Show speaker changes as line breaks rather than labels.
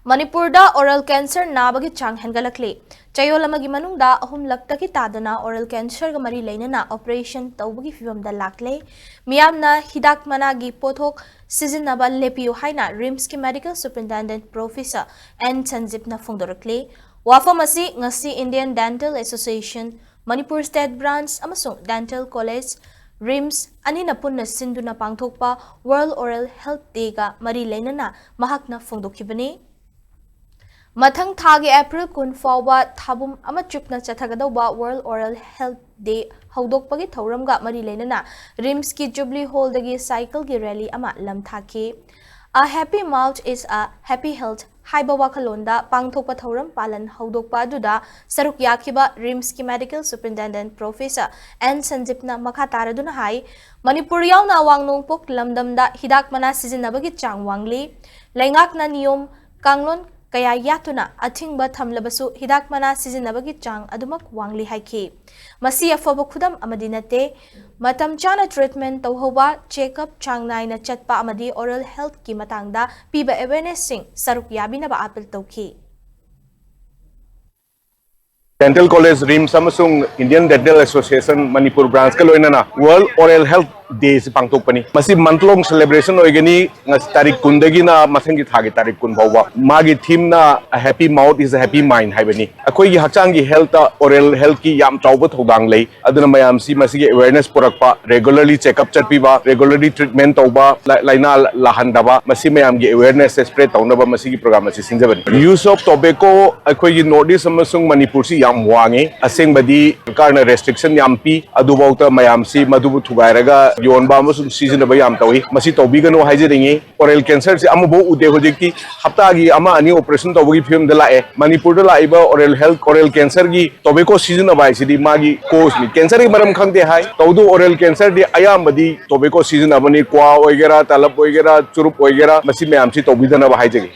Manipur da oral cancer nabagi Chaang Hengatlakli. Chayol amagi manungda ahum laktaki tadana oral cancer ga mari lainana operation tawbagi fibam da lakle. Miyamna hidak managi pothok sizinaba lepiyo haina RIMS ki medical superintendent Professor Sanjib na fungdorakli. Wafamasi ngasi Indian Dental Association, Manipur State Branch amasung Dental College RIMS ani na punna sindu na pangthokpa World Oral Health Day ga mari lainana mahakna fungdokibani. Mathang thagi April kun fawba thabum ama chupna chathagadawa World Oral Health Day haudokpagi thauramga mari lainana RIMS ki Jubilee Hall dagi cycle gi rally ama lamthaki. A happy mouth is a happy health haiba wakhalonda pangthokpa thauram palan haudokpa aduda saruk yakiba RIMS ki medical superintendent Professor Sanjib na makha taraduna hai Manipur yauna wangnong pok lamdamda hidak mana sizinabagi Chaang wangli laingak na niyom kanglon kaya yatuna athingba thamlabasu hidak mana sizinabagi Chaang adumak wangli haiki masi afaba khudam amadi nate matam chana treatment tawhoba checkup Chaang naina chatpa amadi oral health ki matangda piba awareness sing saruk yabinaba apel tawki
Dental College RIMS amasung Indian Dental Association Manipur branch ka loinana World Oral Health Day si pangtokpani masi month long celebration oigani ngas tarik kundagi na masangi thagi tarik kun bawa magi theme na a happy mouth is a happy mind haibani akoi gi hakchang gi health oral health ki yam tawba thodang lei aduna mayam si masi gi awareness porakpa regularly checkup chatpiba regularly treatment tawba laina lahandaba masi mayam gi awareness spread tawnaba masi gi program asi sinjabani use of tobacco akoi gi notice amasung Manipur si yam wangi aseng badi karna restriction yam pi adubauta mayam si madubu thugairaga yonba amasung season ba yam tawi masi tobigano haijeringi oral cancer si amabo ude hojiki hapta gi ama ani operation tawgi film de lae Manipur de laiba oral cancer gi tobacco season ba sidi magi cause ni cancer gi maram khangte hai tawdu oral cancer di ayam badi tobacco season abani kwa oigera talap oigera churup oigera masi mayam si tobidana ba haijegi